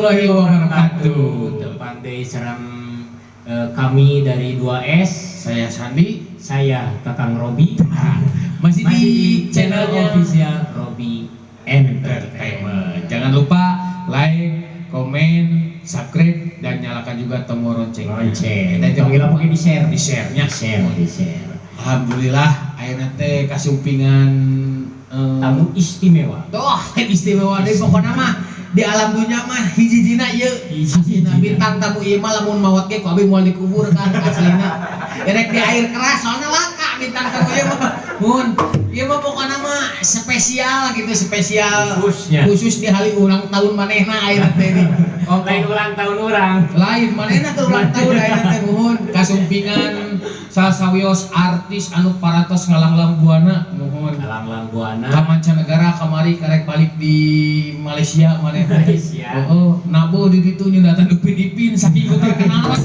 warahmatullahi wabarakatuh. Depan deui sareng kami dari 2S. Saya Sandi, Saya Kakang Robi. masih di channelnya official Robi Entertainment. Jangan lupa like, komen, subscribe, dan nyalakan juga tombol lonceng. Dan jangan lupa di share, di share-nya. di share. Alhamdulillah, ayeuna teh kasumpingan Tamu istimewa. Tuh, istimewa deh pokoknya mah di alam dunia mah hiji-hijina ieu. Hiji-hijina. Bintang tamu ieu mah lamun maot ge ku abi moal dikubur kan aslina. Erek di air keras soalnya langka bintang tamu ieu mah. Mun, ieu mah pokoknya mah spesial gitu, spesial. Khusus di hari ulang tahun manehna ayeuna teh nih. Lain ulang tahun orang. Lain manehna teh ulang tahun ayeuna teh muhun kasumpingan sasawios artis anu parantos ngalanglang buana muhun. Ngalanglang buana. Ka mancanegara kamari karek balik di Malaysia manehna. Malaysia. Oh, nabu di ditu nyunatan Upin Ipin saking terkenal mah.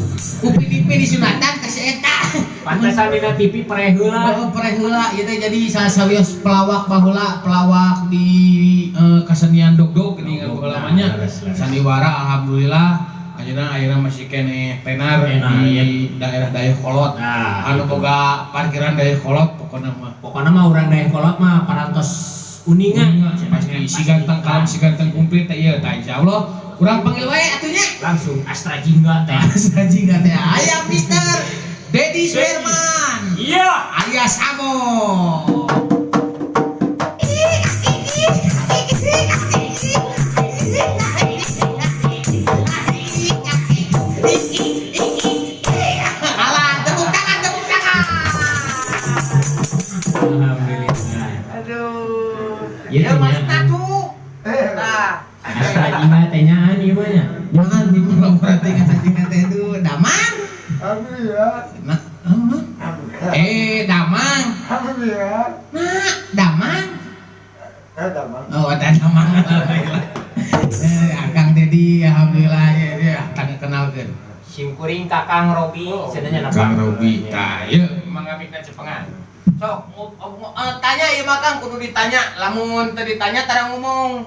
Upin Ipin disunatan ka si eta. Pantesan dina TV pare heula. Oh, pare heula ieu teh jadi sasawios pelawak baheula, pelawak di kesenian dogdog geuning lamanya. Sandiwara alhamdulillah ayeuna masih kene tenar di daerah Dayakolot. Anu boga parkiran Dayakolot pokona mah urang Dayakolot mah parantos uningan. pasti si ganteng kalam si ganteng kumplit teh ieu tah insyaallah urang panggil wae atunya Langsung Astra Jingga teh. Astra Jingga teh aya Mister Dedi Suherman. Iya, alias Amo. Ya mana tuh? Astra Jingga teh nyaan ieu mah nya. Jangan dipura-pura teh Astra teh itu Damang. Damang. Nah, Damang. Oh, ada Damang. Akang Dedi alhamdulillah ya tang kenalkeun. Sim kuring Kakang Robi, cenanya Kang Robi. Tah, ieu mangabikna cepengan. sok tanya ieu mah Kang kudu ditanya, lamun teu ditanya tara ngomong.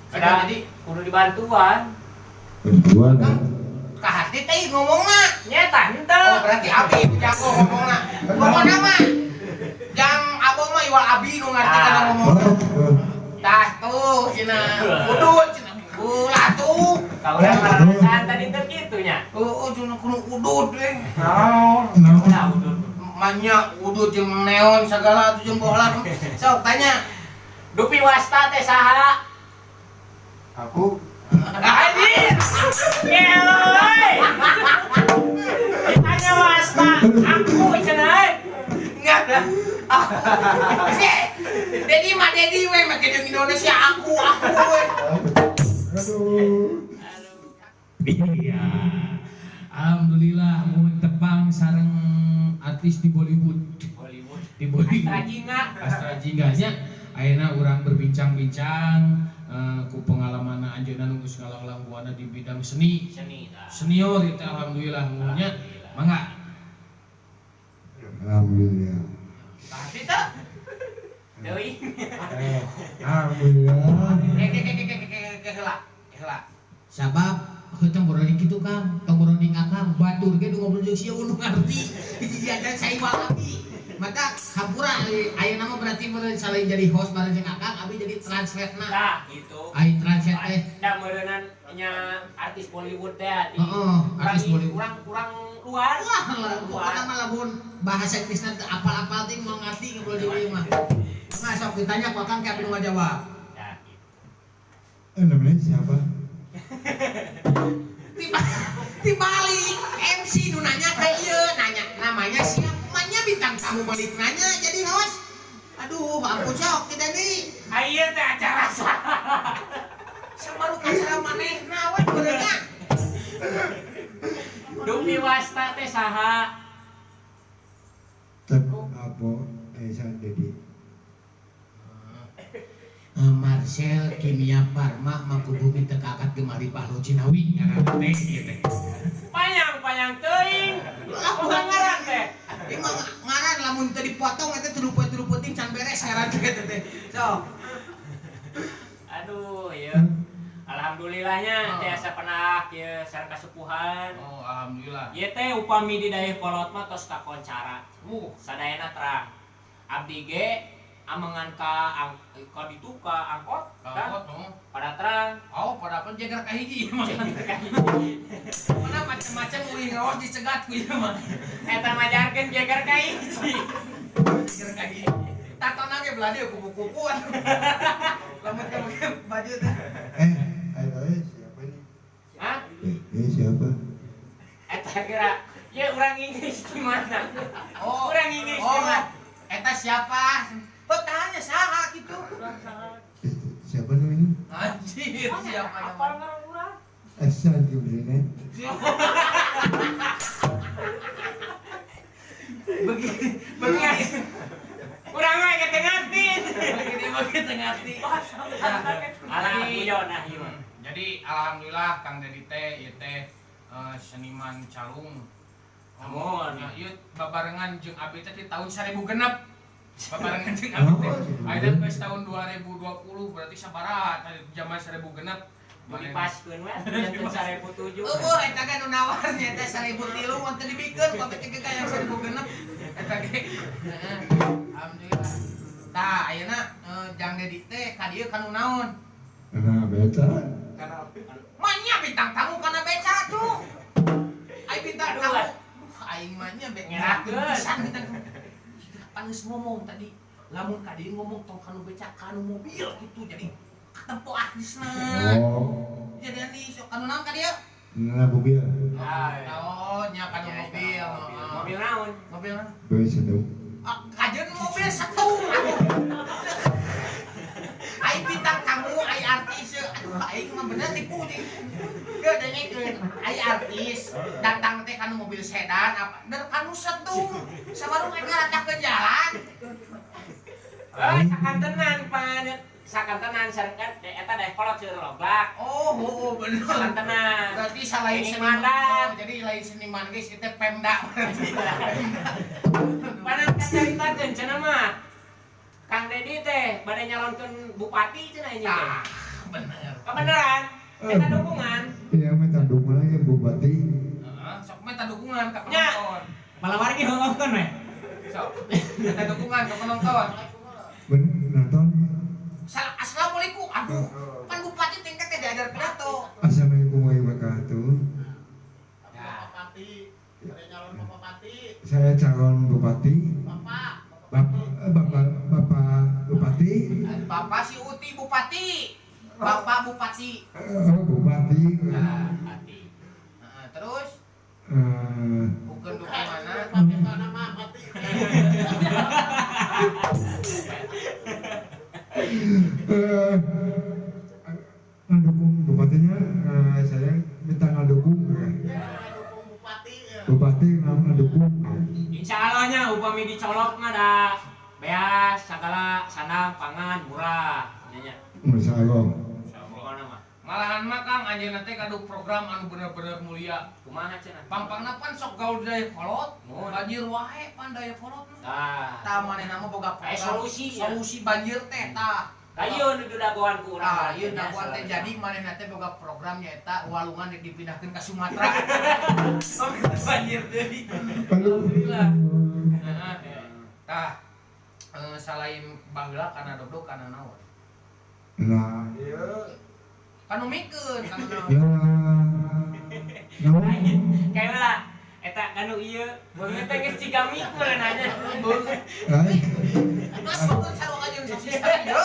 Jadi kudu dibantuan. Kang ka hati teh ngomongna. Nyata henteu. Oh, berarti abi jago ngomongna. Ngomongna mah jang abo mah iwal abi nu ngarti kana ngomong. Tah tuh cenah. Udut cenah. Ulah tuh. Ka urang marasan tadi teh kitu nya. Oh, cenah kudu udut we. Nah, udut. Manya udut jeung neon segala atuh jeung bohlam. Sok tanya. Dupi wasta teh saha? Aku Anjir. Ngeloy. Ditanya wasta, aku cenah. Enggak ada. Dedi mah Dedi we make jeung Indonesia aku we. Iya. Alhamdulillah mun tepang sareng artis di Bollywood. Di Bollywood. Astra Jingga nya ayeuna urang berbincang-bincang ku pengalaman anjeunna nu geus ngalanglang buana di bidang seni. Senior itu alhamdulillah mulanya. Mangga. alhamdulillah. Pasti teh. Deui. Alhamdulillah. Heula. Sabab heuh boronding kitu Kang, tong boronding Akang batur ge nu ngobrol jeung sia nu ngarti. Hiji aja saiwal abi. Mata hampura ayeuna mah berarti meureun selain jadi host bareng jeung Akang, abi jadi translate-na. Tah, gitu. Ai translate teh. Da meureunnan nya artis Bollywood teh di. Heeh, artis Bollywood. Kurang luar. Pokona mah lamun bahasa Inggrisna teu apal-apal teh mau ngarti ngobrol jeung ieu mah. Nah, sok ditanya ku Akang ke abi nu ngajawab. Ya, gitu. Namanya siapa? Dibalik MC nu nanya ka ieu nanya namanya siapa namanya bintang tamu balik nanya jadi host. Aduh ampun sok kita nih Ayeuna teh acara saha? samaru acara manehna we beureunya. Dupi wasta teh saha? Apa? Dedi. Marcel Kimia Farma mampu bumi teu kakat gemari Pahlo Cinawi ngaranna teh ieu teh. Panyang teuing. Bukan ngaran teh. Emang ngaran lamun teu dipotong eta teu penting can beres ngaran teh teh. Sok. Aduh, ya. Alhamdulillah alhamdulillahnya teh asa pernah kieu sareng kasupuhan. Oh, alhamdulillah. Ieu teh upami di daerah kolot mah tos kakoncara. Sadayana terang. Abdi ge amangan ka ditu ka angkot kan? Pada terang. Oh, pada apa jagar ka hiji mah. Mana macam-macam uing ngawas dicegat ku ieu mah. Eta majarkeun jagar ka hiji. Jagar ka hiji. Tatona ge belah dia kupu-kupuan. Lamun ka baju teh. Ayo siapa ini? Hah? Siapa? Eta kira ya urang Inggris di mana? Oh, Urang Inggris di mana? Eta siapa? Tanya saha gitu. Siapa namanya? Anjir, siapa namanya? Asal Jubrina. Begini. Urang mah ge ngartin. Begini tengati. Alhamdulillah. Jadi alhamdulillah Kang Dedi teh ieu teh seniman calung. Namun, ieu babarengan jeung abdi teh di tahun 1000 genep. Babarengan jeung abdi teh. Ayeuna geus tahun 2020 berarti sabaraha zaman 1000 genep. dipaskeun we janten 1007. Eta kan nu nawarnya teh 1003 mun teu dibikeun pabrik teh kayak 1000 genep. Eta ge. Alhamdulillah. Tah ayeuna Jang Dedi teh ka dieu kanu naon? Karena beca. Manya bintang tamu kana beca tuh. Ai bintang tamu. Aing mah nya Ngerakeun. pisan bintang tamu. Pan geus ngomong tadi, lamun ka dieu ngomong tong kanu beca kanu mobil gitu jadi katempo artisna. Oh. Jadi anu sok kanu naon ka dieu? Nah, mobil. Oh, nya kanu mobil. Mobil naon? Mobil naon? Beca dong. Kajeun mobil satu. Ai bintang tamu, ai artis. Aduh, aing mah bener tipu nih. Ge dengekeun, ai artis datang teh kana mobil sedan apa? Der kanu setung. Sabarung aing ngaracakeun jalan. Sakantenan pan. Sakantenan sareng eta daeh kolot seueur loglak. Oh, bener. Sakantenan. Berarti salain Ini seniman. mandat. Jadi lain seniman geus ieu teh Pemda berarti. Padahal kacaritakeun cenah mah. Kang Dedi teh bade nyalonkeun bupati cenah nya. Ah, bener. Kebeneran. Eta dukungan. Iya, minta dukungan aja Bupati. Heeh, sok minta dukungan ka Nya. penonton. Malah wargi heungkeun we. Sok minta dukungan ke penonton. Bener, nonton. Assalamualaikum. Aduh, kan bupati tingkat teh diajar pidato. Assalamualaikum warahmatullahi wabarakatuh. Saya calon bupati. Bapak Bupati. Bapak si Uti bupati. Bapak bupati. Bupati. Bupati. Terus Eh, bukan dukunganna. ngedukung bupatinya, saya minta ngedukung bupati ngedukung. Insya Allahnya upami dicolok mah da beas segala sandang pangan murah nya. Insya Allah. Pokona mah. Malahan mah Kang anjeunna teh kadu program anu bener-bener mulia. Kumaha cenah? Pampangna pan sok gaul daya kolot. Mun. Banjir wae pan daya kolot. Tah. Tah manehna mah boga program Solusi ya. solusi banjir teh tah. Kayu nu dagoan ku urang. Ieu dakwaan teh jadi manehna teh boga program nyaeta walungan dipindahkeun ka Sumatera. Sampai banjir deui. Alhamdulillah. Tah selain baheula kana dodok kana naon? Nah, Kanu mikeun kana naon? Kayak lah eta kanu ieu beungeut teh geus ciga mikul nanya. Mas pokoknya sarua aja sih yo.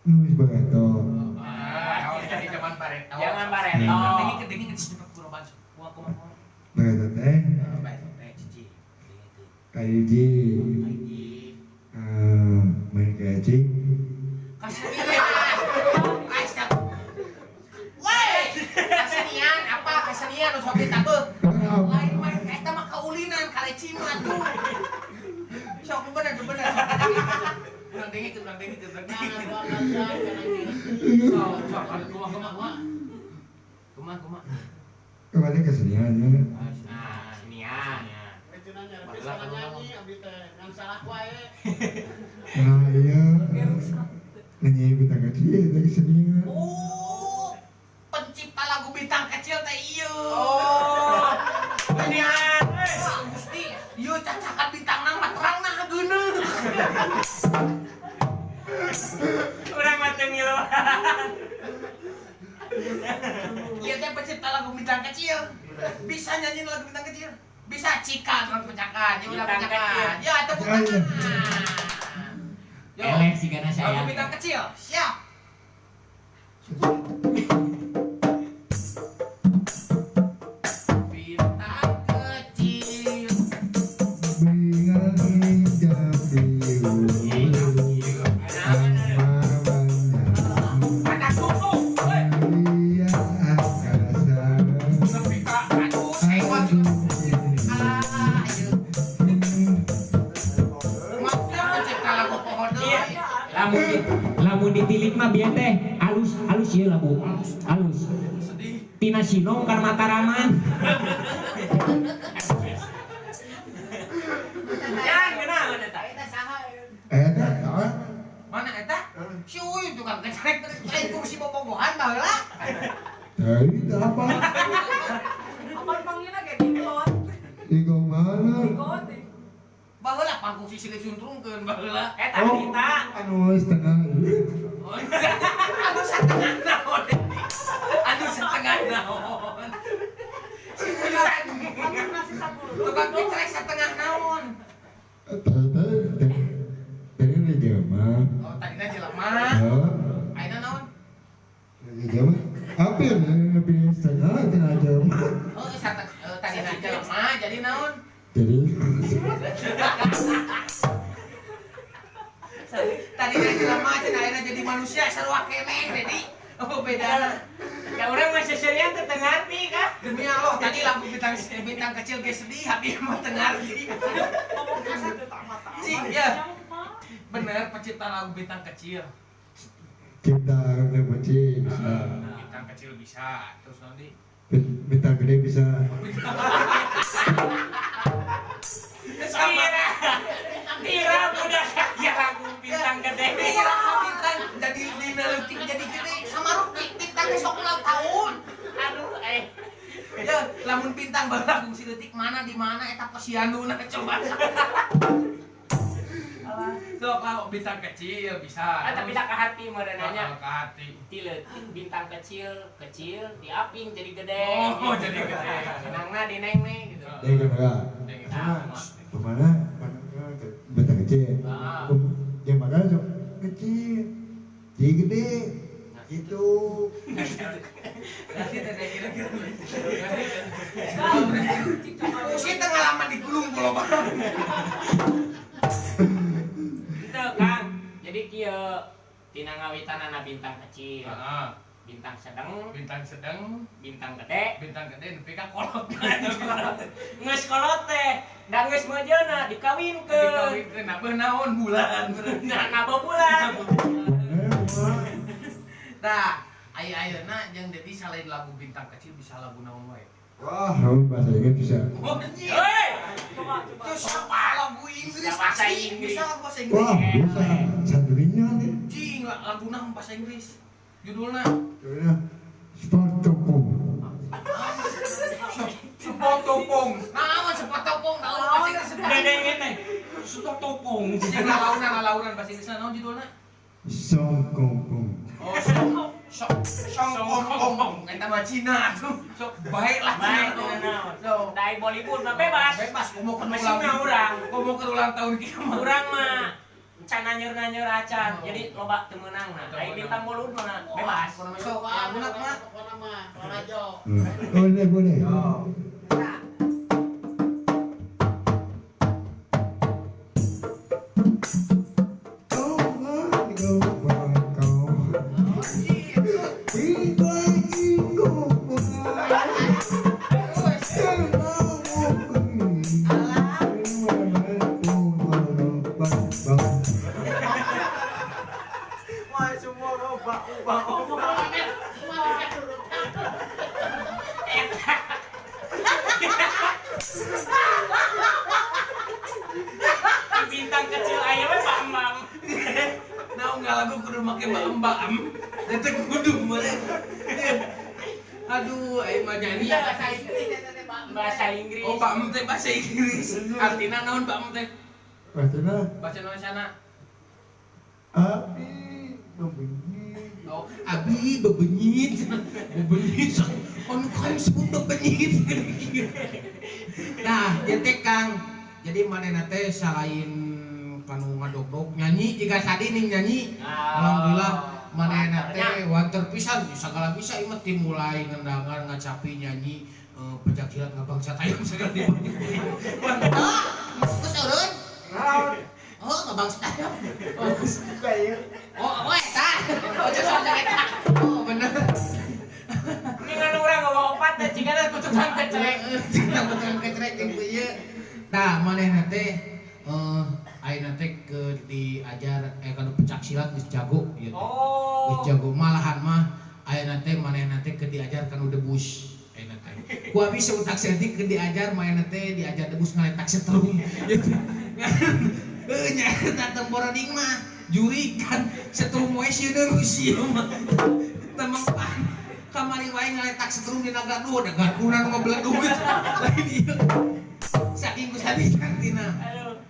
nulis Bareto. Jadi zaman Bareto. Jangan Bareto. Dengi ke sini Pak Kuroban. Kumaha. Bareto teh Bareto teh cici. kaiji main kaiji. Kasenian apa? Kasenian nu sok ditageuh. Lain mah eta mah kaulinan kaleci mah tuh. Sok bener. Urang dengi tuh. Sok kumaha. Kembali keseniannya. Nah, sinian. Nah iya nyanyi bintang kecil itu kesenian. Oh, pencipta lagu bintang kecil teh ieu. Oh. Ini mesti ieu cacakan bintang nang mah terang nah geuneuh. Urang mah teu ngiluan. Ieu teh pencipta lagu bintang kecil. Bisa nyanyi lagu bintang kecil. Bisa cika orang pencakan, ya udah pencakan. Ya tepuk tangan. Yo, Elek sih karena saya. lagu bintang kecil, siap. Bintang kecil. Bingang hijab biru. Ada kuku. Woi, Iya angkasa. nepi ka aduh sewot. Ah, ieu. Maksudnya pencipta lagu pohon deui. Lamun ditilik mah bieu teh alus ieu lagu. Alus. Sedih. Tina Sinong kan Mataraman. Jangan geuna eta. Eta kawan. Mana eta? Si Uy tukang kecerek lain kursi bobogohan baheula. Dari apa? Apa panggilnya kayak digot? Iko mana? Digot. Baheula panggung si Sile suntrungkeun baheula. Eta Oh, kita. anu setengah. Anu setengah naon. Anu setengah naon. Si Uyan. Masih 10. Tukang kecerek setengah naon. Tadi udah jama. Oh, tadina jelema. Oh, Ayeuna naon? udah jama. Apa ya? Lebih setengah tengah jama. Oh, tadina jelema jadi naon? Jadi Tadina jelema cenah ayeuna jadi manusia sarua keneh dedi. Oh, beda. Ya urang mah seserian teu ngarti kah? Demi Allah tadi lagu bintang kecil ge sedih, habis mah teu ngarti. Ngomong kasar tuh tak mata. Cing, ya. Bener pencipta lagu bintang kecil. kita udah benci bisa. Bintang kecil bisa, terus nanti Bintang gede bisa. Tira udah kayak lagu bintang gede. Tira bintang jadi dina leutik jadi gede sama Rupi bintang besok ulang tahun. Aduh Ya, lamun bintang baru lagu si leutik mana di mana eta posyanuna coba. Sok lah bintang kecil bisa. Tapi tak ke hati modelnya. Ke hati. Tileutik bintang kecil diaping jadi gede. Oh, jadi gede. Senangna dinengme gitu. Dari kan enggak? Kemana? Bintang kecil. Yang makan sok kecil. Jadi gede. Itu. Nanti ada kira-kira. Usia tengah lama digulung kalau bang. Itu Kang. Jadi kieu tina ngawitanana bintang kecil, bintang sedang, Bintang sedang, bintang gede. bintang gede, nepi ka kolot. Geus kolot teh, da geus mejeuna dikawinkeun. Dikawinkeun, nah benaon bulan. Nah, nabo bulan. Nah, ayeuna jeung Dedi selain lagu bintang kecil bisa lagu naon wae. Wah, kamu bahasa Inggris bisa. Oh, anjir. Hei, Coba. Terus apa lagu Inggris? Bisa bahasa Asli, Inggris. Bisa lagu bahasa Inggris. Wah, bisa. Santrinya nih. Cing, lagu naon bahasa Inggris? Judulna Judulnya Sport Topong. Sepotopong. Naon sepotopong? Naon bahasa Inggris? dengen teh. Sutotopong. Cing lalauran bahasa Inggrisna naon judulna? Song Kongkong. Oh, song kong. Eta mah Cina tuh. Sok bae lah Baik, Cina. naon. So, Dai Bollywood mah bebas. Bebas, komo ke Mesinna ulang urang. Komo ke ulang tahun kieu mah. Urang mah can nanyeur-nanyeur acan. Jadi loba teu meunangna. Ai bintang Bollywood mah bebas. So, laguna mah Boleh, boleh. Aduh, aing mah nyanyi. Iya bahasa Inggris eta teh Pak. Bahasa Inggris. Oh, Pak Em teh bahasa Inggris. Artina naon Pak Em teh? Artinya Bahasa Indonesia. api membenci. Oh, abi bebenyit. Bebenyit. Kon kae sebut bebenyit. Nah, jadi Kang, jadi manehna teh selain kanu ngadog-dog nyanyi jika tadi ning nyanyi. Alhamdulillah manehna teh wanter pisan sagala bisa ieu mah mulai ngendangan ngacapi nyanyi pencak silat ngabangsa tayang segala di. Mantap. Geus eureun. Oh, ngabangsa tayang. Oh, eta. Oh, jeung eta. Oh, bener. Ini kan orang ngomong opat dan jika ada kutukan kecelek. Cina betul kecrek jeung ieu. Tah manehna teh ayeuna teh ke diajar kanu pencak silat geus jago ieu teh. Oh. Geus jago malahan mah ayeuna teh manehna teh ke diajar kanu debus. Ayeuna teh. Ku abis seutak seuntik ke diajar manehna teh diajar debus ngaletak setrum. Heuh nya eta temboroding mah juri kan setrum we sieun ieu mah. Temang pan. Kamari wae ngaletak setrum dina gaduh, da gaduhna nu ngabledug gitu. Lain ieu. Saking geus hadisan tina.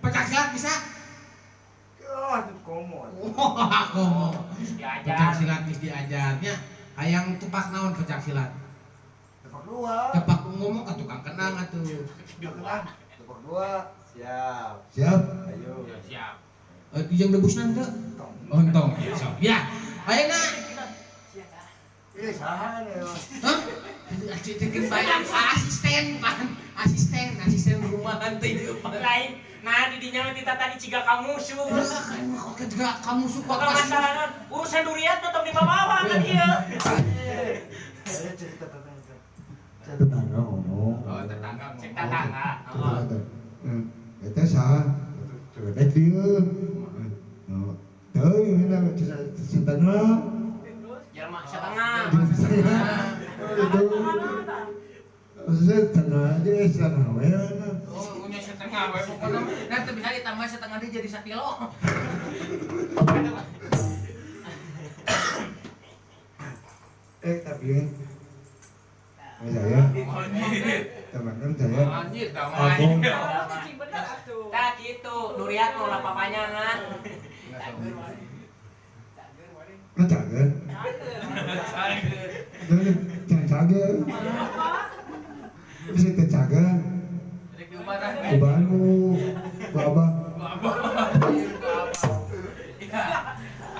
Pecak silat bisa? Oh, itu komod. Wah, komo. Diajar. Pecak silat geus diajarnya. Hayang tepak naon pecak silat? Tepak dua. Tepak ngomong ka tukang kenang atuh. Tepak dua. Siap. Siap. Ayo. Siap. Dijang debusna teu? Ontong. Sok. Ya. Ayeuna. Ini saha nih. Hah? Asisten bayar asisten pan. Asisten rumahan teh ieu pan. Lain. Nah, di dinya mah tita tadi ciga kamu suh. Oke, juga kamu suka Bukan masalah non. Urusan durian tetap di bawah kan dia. Saya cerita tetangga ngomong. Oh, tetangga Cek tetangga. Eta saha? Cerita dia. Teu ini setengah. Jelma setengah. Itu. Setengah aja setengah we. Oh, punya setengah we pokoknya. Nah, teu bisa ditambah setengah dia jadi 1 kilo. Tapi saya teman-teman saya Anjir, Abang. Cing bener atuh. Tah kitu, durian mau lah papanya kan. ngecagen dan cagen bisa kecagen kubanu babah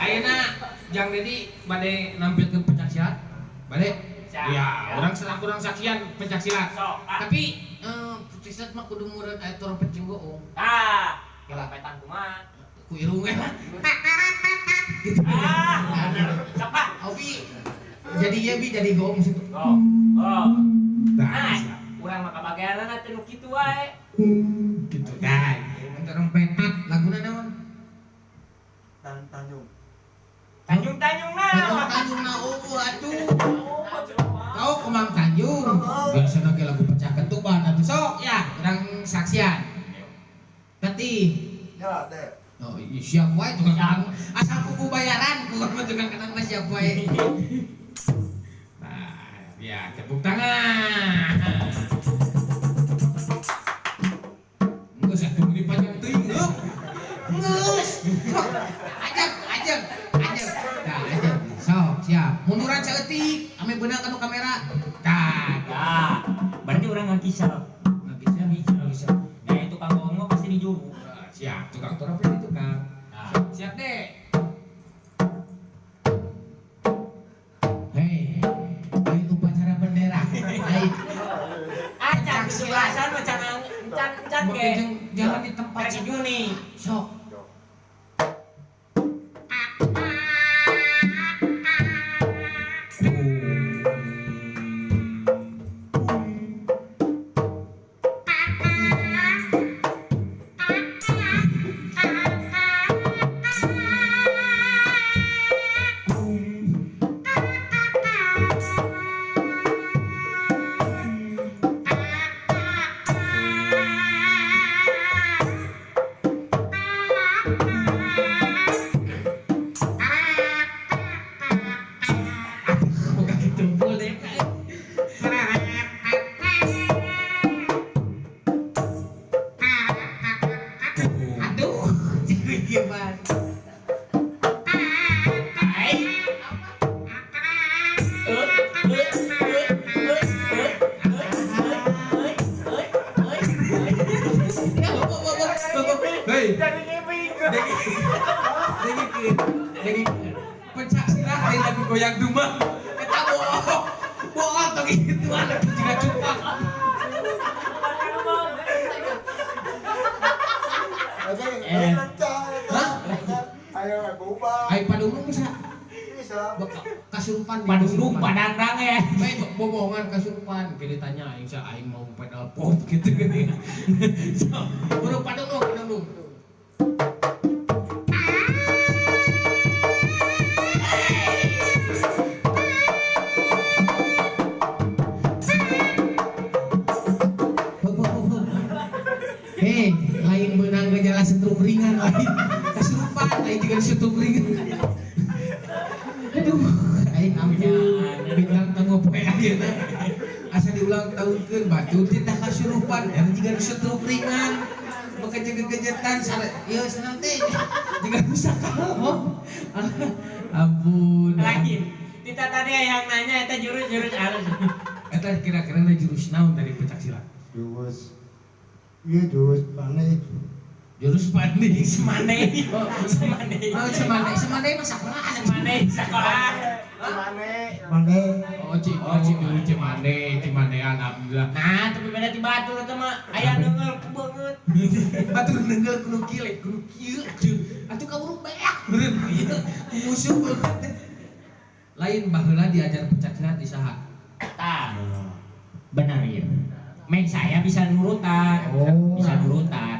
Ayeuna Jang Dedi bade nampilkeun pencak silat. Bade? Siap. Ya, urang saksian pencak silat. Sok. Tapi pencak silat mah kudu meureun aya trompet jeung goong. Tah, kelampetan kumaha? Ku irung we lah. Sok Pak. Opi jadi ya bi jadi goong situ. Oh. Nah, Nah, urang mah kabageanna teh nu kitu wae. gitu dah. Trompetat laguna naon? Tanjung Tanjung-tanjung nah. Tanjung na atuh. Kau Kemang Tanjung. Biasana ge lagu pecah ketuban atuh sok ya, urang saksian. Tati. ya teh Oh, iya siap wae tukang kenang. Asal kuku bayaran, bukan mah tukang kenang mah siap wae. Nah, ya tepuk tangan. Geus atuh dipanjang teuing, Nuk. Geus. Ajak. Tah, ajak. Sok, siap. Munduran saeutik, ame beunang kanu kamera. Tah, Nah, berarti urang ngakisal. bisa. Nah, itu kang bohong mah pasti dijuru. Siap, tukang trompet itu, Kang. Nah. Siap deh. Hei, ayo upacara bendera. Ayo. Acan silasan macan encan ge. Jangan di tempat Rek Juni. sok. gitu anak juga cupak. Ayo berubah. Ai padung bisa Bisa. kasurupan Padung padang ya. Baik bohongan kasurupan pilih tanya aing sa aing mau pedal pop gitu gini. So, urang padung dong. Hei, lain menang gejala setrum ringan lain kasurupan lain juga setrum ringan. Aduh, aing ampun bintang tamu poe ayeuna. Asa diulang tahunkeun batu teh kasurupan dan juga setrum ringan. Bekejeget-kejetan sare ieu senang teh. Juga bisa kalem. Ampun. Lain. Kita tadi yang nanya eta jurus-jurus halus. Eta kira-kira jurus naon dari pencak silat? Jurus. Iya jurus panik. Jurus panik. Semane. Semane. Oh, semane mah sakola. Semane sekolah. Panik. Oh, cimane alhamdulillah. Nah, tapi beda di batu eta mah aya deungel banget. Batur nenggel kudu kieu. Atuh kawurung beak. Beureun ieu musuh banget. Lain baheula diajar pencak silat di saha? Tah. Benar ya. Main saya bisa nurutan. Oh. Bisa nurutan.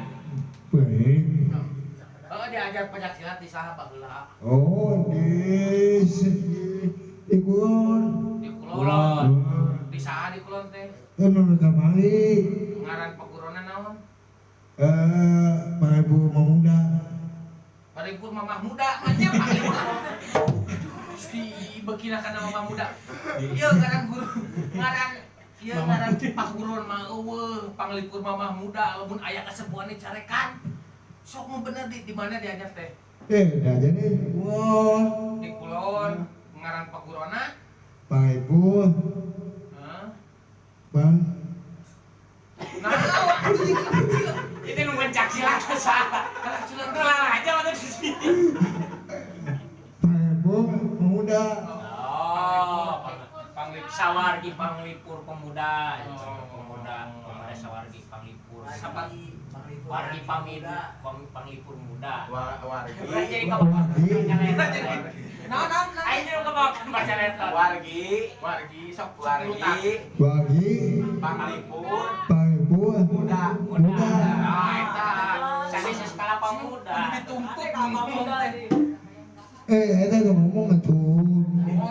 Baik. Oh, diajar pencak silat di saha baheula. Oh, di kulon. Di Kulon. Di saha di kulon teh? Anu kamari. Ngaran pagurona naon? Ibu Mamuda. Paripur mamah muda, anya paripur. Gusti bekina kana mamah muda. Ieu ngaran guru, ngaran paguron mah eueuh, panglipur mamah muda lamun aya kasepuan carekan. Sok mun bener di mana diajar teh? Dah jadi kulon. Di kulon, ngaran pagurona. Ibu. Heeh. Bang. Nah, waktu Itu nu pencak silat saha? kalau culang Kelar aja masuk di sini. Ibu Mamuda. Oh, panglipur sawargi panglipur pemuda. Oh. Pemuda, pemuda sawargi panglipur. sahabat Wargi panglipur muda. wargi. Jadi kamu Naon aing jeung kebawakan baca letter. wargi sok wargi Bagi. panglipur Ibu. Muda. nah eta Sani skala pemuda. ditumpuk ngomong teh Eta tuh ngomong atuh.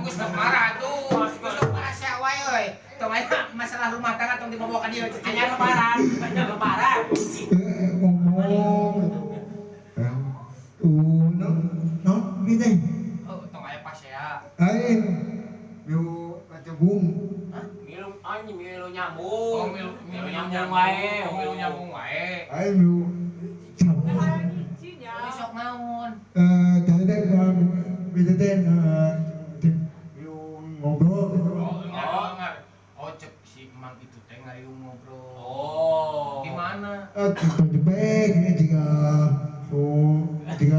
geus marah tuh geus marah sia wae euy tong aya masalah rumah tangga tong dibawa ka dieu Hanya lebaran. Ngomong. No, gitu. oh tong aya pasea Ayo. Yo, bung. Milu oh nyambung. milu nyambung wae. milu nyambung wae Ayo. Ini sok naon Tadi kan kita ngobrol. Oh cek si emang itu teh ngariung ngobrol Oh. gimana Kita jebek ini jika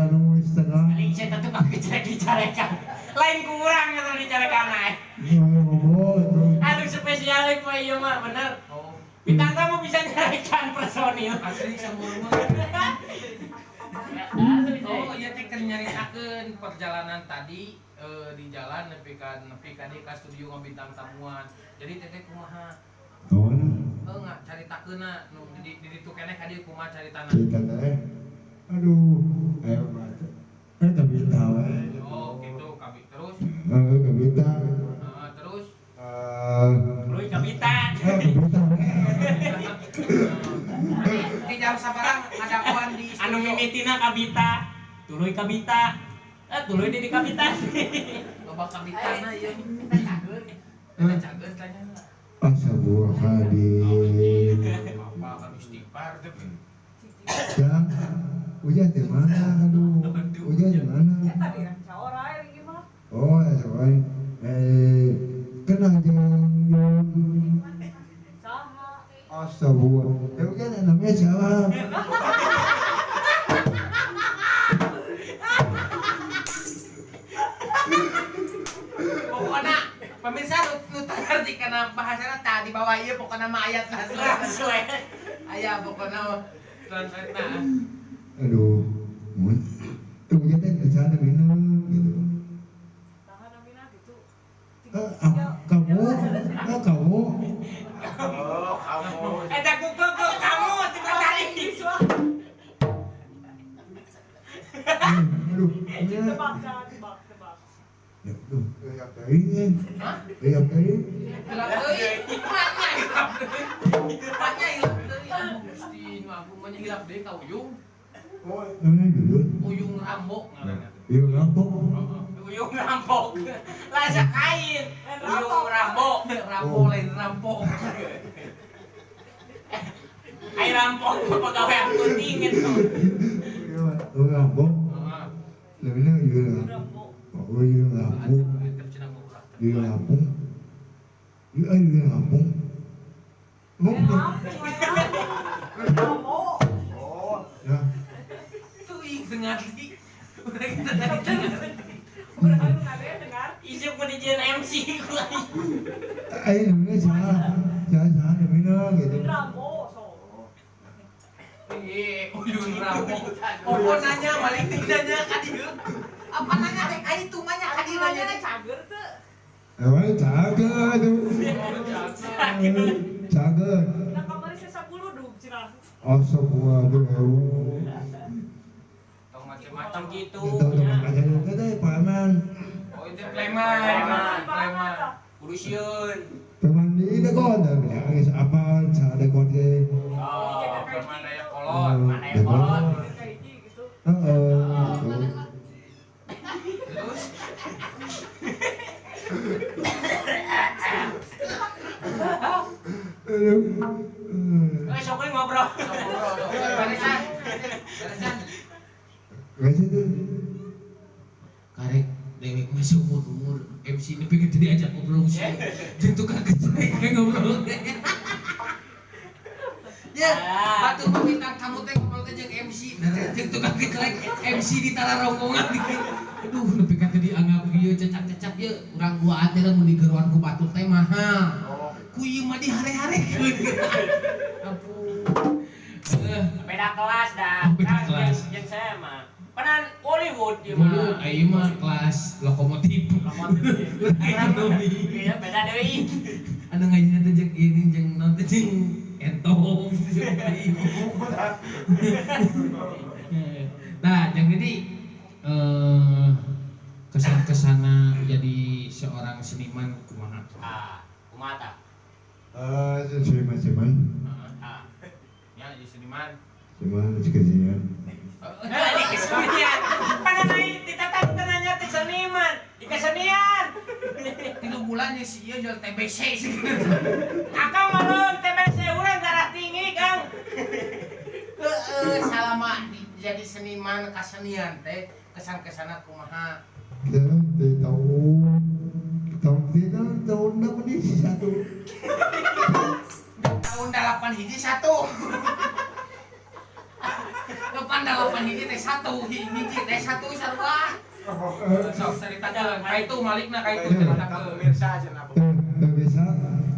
nulis setengah Paling saya tentu kau dicarekan. Lain kurang atau dicarekan ae. ngobrol. Aduh spesial apa ieu mah bener. oh Bintang tamu bisa nyarekan personil. asli samurma Aduh, oh iya teh keur nyaritakeun perjalanan tadi di jalan nepi ka dieu ka studio ngabintang tamuan jadi teteh kumaha nggak caritakeunna nu di ditu keneh ka dieu kumaha caritana Cerita teh. Aduh, ayo baca. Kabita we. oh gitu kabi terus Kabita. terus Luy kabitan. Kabita. di jam sabarang ngadakuan di Anu studio mimitina kabita. Tuluy kabita. Tuluy di kabita. loba kabitana ieu teh cageun tanya Astagfirullahaladzim. apa kan istighfar teh Jang, hujan di mana? Aduh, hujan di mana? Oh, ya soalnya. Kenal jeng. Astagfirullah. Ya hujan namanya siapa? pokoknya pemirsa nu ngerti karena bahasana tadi bawah ieu pokona mah ayat Sesuai. aya pokona translate-na. Aduh, mun. Uya teh kerjaan bener gitu. Tahan Amina gitu. Kamu. Oh, kamu. Eta kukuk kamu tidak tadi. Aduh, Tebak, jangan tebak. Aduh, kayak kain. Kayak kain. Hilap deui. Mana hilap deui? Mana hilap deui? Aduh, Gusti, nu aku mah hilap deui ka Uyung. Namanya Judul. Uyung Rambo ngaranna. Iya, rampok. Uyung rampok. Lasa kain. Uyung rampok. Rambo lain rampok. Ai rampok pegawai pentingin tuh. Iya, rampok. Namanya juga Rambo. Oh, iya, rampok. Iya, rampok. Iya, rampok. Rambo. Ya. Tuh ing sengarti. Udah kita tadi Udah ada dengar. Isuk pendidikan MC gua. Ayo namanya salah namanya gitu. Rambo. So. Uyung Rambo. Popo nanya balik nanya ka dieu. Apa nanya teh ai itu mah nya ka dieu nanya teh. Cager tuh. Awalnya jaga tuh. Jaga. Nah kamari saya 10 dulu cenah. Asap gua tuh. Tong Macam gitu. Itu aja itu deh paman. Oh itu preman. Kudu sieun. Paman ini kok ada ya apa ada kode. Oh, Preman aya kolot. mana yang kolot? Kayak gitu. Terus Sok we ngobrol. barisan. Gak sih tuh. Karek dewek masih umur MC ini pengen diajak ngobrol sih. Jeung tukang kecelek ngobrol. Ya, batur pamintang kamu teh ngobrol teh jeung MC. Jeung tukang kecelek MC di tala rombongan dikit. Aduh, nepi ka teh dianggap ieu cecak-cecak ieu urang dua teh mun digeruan ku batur teh mahal. Ku ieu mah dihare-harekeun. Ampun. Beda kelas dah. Beda kelas. Jeung saya mah. Penan Hollywood ieu Dulu mah. ayeuna mah kelas lokomotif. Ekonomi. Iya beda deui. Anu ngajina teh jeung ieu jeung naon teh jeung entong. Nah, yang jadi kesan-kesana jadi seorang seniman kumaha? Ah, kumaha tah? Jadi macam-macam. Ah. Ya, jadi seniman. Cuman sekalian. Di kesenian. Pananai ditatang tenanya teh seniman. Di kesenian. 3 bulan ya si ieu jual TBC sih. Akang mah TBC urang darah tinggi, Kang. Salama jadi seniman kasenian teh kesan-kesana kumaha? Tahun berapa nih satu? Tahun 8 hiji 1. 8 hiji teh 1, hiji teh 1 sarua. Sok ceritakeun, ka itu malikna ka itu ceritakeun. Pemirsa cenah. Nggak bisa.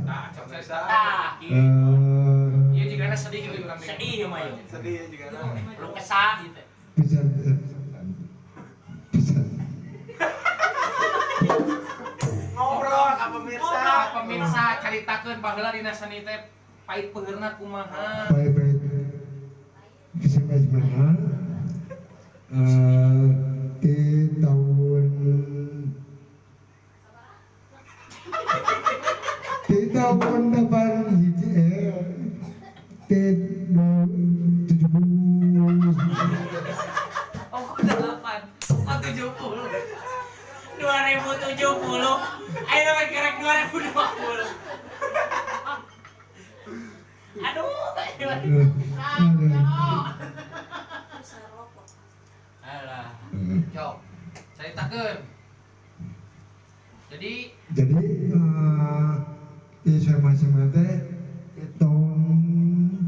Tah, sok cerita. Tah, Ieu jigana sedih gitu urang teh. sedih mah ieu. Sedih ya juga. Lu kesah gitu. Bisa. Ngobrol ka pemirsa. Ka pemirsa caritakeun baheula dina seni teh pait peurna kumaha. Baik-baik. Bisa gimana? Di tahun depan Oh, 8. Oh, 70. 2070. Ayo mah kerek 2020. Aduh. Alah. Yo, ceritakeun. Jadi Jadi di sama-sama teh tahun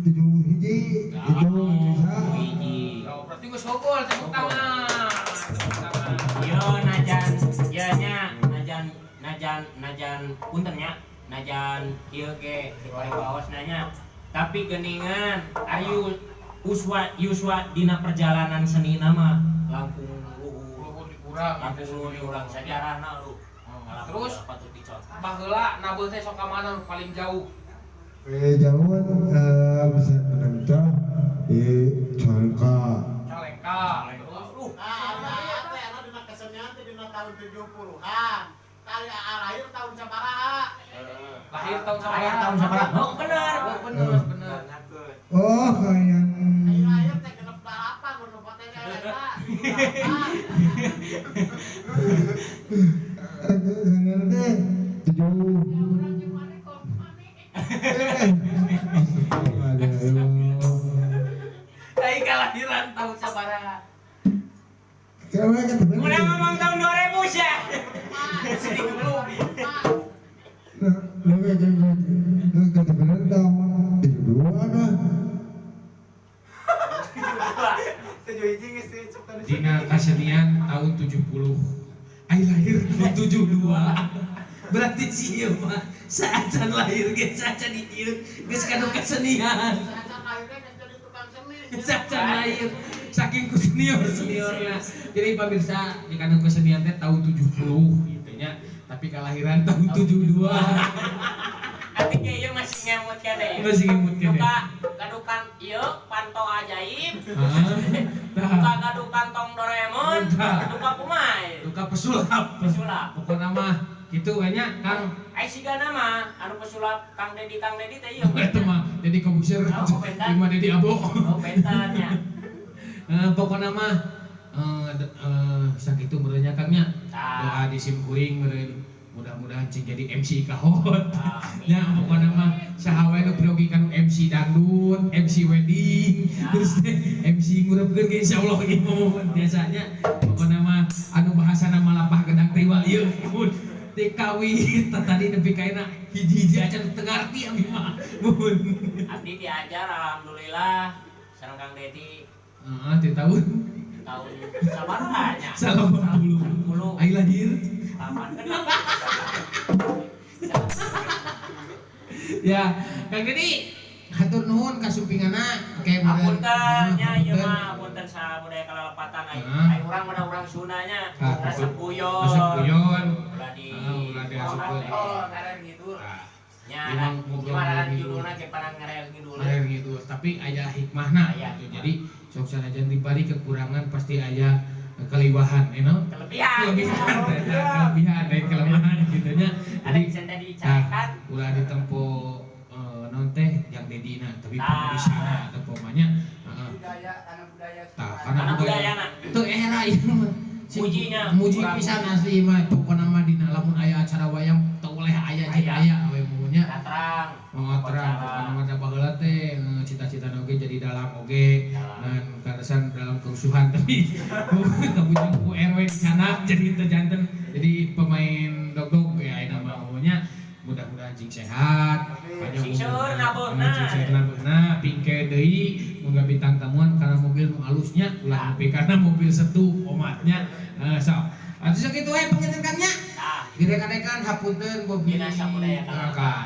7 hiji itu bisa. oh, berarti gue sogol tepuk tangan. Tepuk tangan. Yo najan, nya najan punten nya. najan ieu ge di bawas nanya. Tapi geningan ari Yuswa dina perjalanan senina mah langkung luhur dikurang langkung diurang sajarahna lu. Terus patut dicontoh. baheula nabeul teh sok ka mana paling jauh? Jauhan bisa menemta di Cangka. Calengka. Terus Ada dina kesenian teh dina tahun 70-an. Kali lahir tahun sabaraha? lahir tahun Aya sabaraha? tahun sabaraha? Oh bener. Bener. Oh, kayak Lahir teh genep 8 mun teh eta. sangat deh 7. Ai kelahiran tahun sabaraha? Kayak kata Udah ngomong tahun 2000 sih. Sedih dulu. Lu kata bener tahun 72 kan. Dina kasenian tahun 70. Ai lahir tahun 72. Berarti sih ieu mah saacan lahir ge saacan di dieu geus kanu kasenian. Saacan lahir saking ku seniornya. Jadi pemirsa di kanu kasenian teh tahun 70 gitu nya. Tapi kelahiran tahun 72. Ati ge ieu masih ngemut kade. Masih ngemut kade. Duka gadukan ieu panto ajaib. Tah. Duka gadukan tong Doraemon. Tah. Duka kumaha? Duka pesulap. Pesulap. Pokona mah kitu banyak Kang. Ai sigana mah anu pesulap Kang Dedi teh ieu. Eta mah jadi kompuser. Oh, bentar. Lima Dedi Abo. Oh bentarnya. Pokona mah sakitu meureunnya Kang nya. Tah. Doa di simkuring meureun mudah-mudahan cing jadi MC kahot. Amin. Nya pokona mah saha wae nu grogi kanu MC dangdut, MC wedding, Ya. terus teh MC ngurepkeun ge insyaallah ge momen biasanya. Pokona mah anu bahasana malapah gedang tewal ieu mun TKW tadi nepi kaina hiji-hiji acan teu ngarti abi mah. Mun. Abdi diajar alhamdulillah sareng Kang Dedi Heeh, ti tahun tahun sabaraha nya? 80. Ai lahir. Lapan genep. Ya, Kang Dedi hatur nuhun kasumpinganna ke Apunten nya ieu mah apunten sabudaya kalalepatan ai urang mah urang Sundanya resep guyon. Resep guyon. Ulah di Ulah diasupkeun. Oh, karen gitu. nya Emang ngobrol gimana gitu. judulna ke panang ngarel ngidul. Lahir gitu, tapi aya hikmahna Aya. gitu. Jadi sok sanajan dibalik kekurangan pasti aya keliwahan, you know? Kelebihan. Kelebihan dan kelemahan gitu nya. Ada Jadi bisa tadi dicairkan. ulah ditempo non teh yang dedina tapi Tah. di sana atau pomanya karena budaya itu era itu Mujinya. muji pisan asli mah pokona mah dina lamun aya acara wayang teu oleh aya jeung aya we munya Katrang. terang pokona mah da baheula teh cita-cita oge jadi dalam oge dan karesan dalam kerusuhan tapi kabujung ku RW di sana jadi teu janten jadi pemain dog ya ayeuna mah munya mudah-mudahan cing sehat panjang Cing seur nabeuna. cing seur nabeuna pingke deui munggah bintang tamuan karena mobil nu alusnya ulah nepi kana mobil setu omatnya sok atuh sakitu we pangintenkannya Tah. gede-gedekan hapunten bobi Dina sabudaya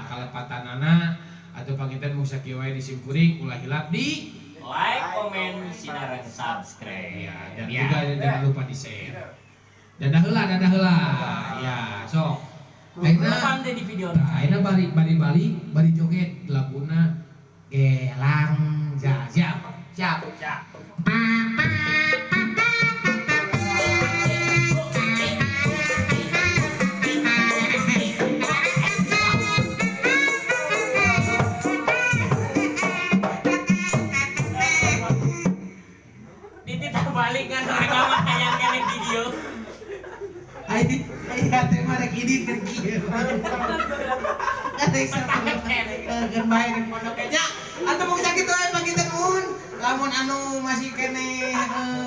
kalepatanana atau panginten mun sakieu wae di simkuring ulah hilap di Like, komen, sinareng, subscribe. ya dan juga jangan lupa di share dadah heula ya sok Kapan deh di video? ayeuna bari joget laguna gelang siap Siap. Dititah balik kan agama yang kene video. ai teh mah rek idit keur kieu kadek sampun keur bae di pondok nya atuh mung sakitu wae panginten nuhun lamun anu masih kene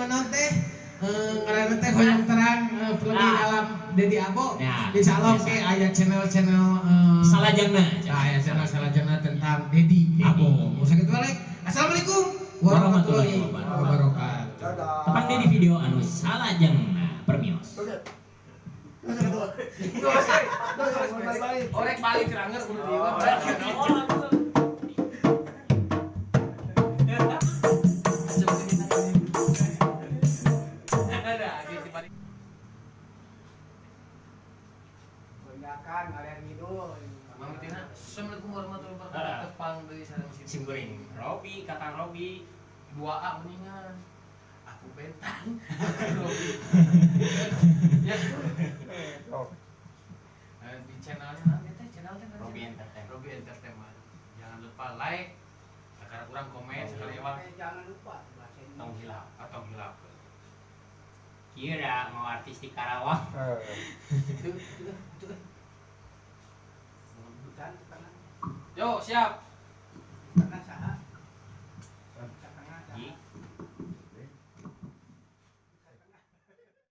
naon teh ngaranna teh hoyong terang lebih dalam Dedi Abo Ya, insyaallah biasa. ke aya channel-channel Salajengna. aya channel tentang Dedi Abo mung sakitu wae assalamualaikum warahmatullahi wabarakatuh Tepang deh di video anu salajengna permios. Orek balik keranger kudu Oh, dieu. langsung. Banyakan kalian ngidul. Assalamualaikum warahmatullahi wabarakatuh. Tepang deui sareng Sim kuring. Robi, kakang Robi. 2A mendingan. Aku bentang. Robi. Ya. Di channelnya nanti teh channel teh Robi Entertainment. Robi Entertainment. Jangan lupa like, karena kurang komen sekali ya, Bang. Jangan lupa bahasa Tong hilap. Atau hilap. Kira mau artis di Karawang. Bukan, Yo, siap.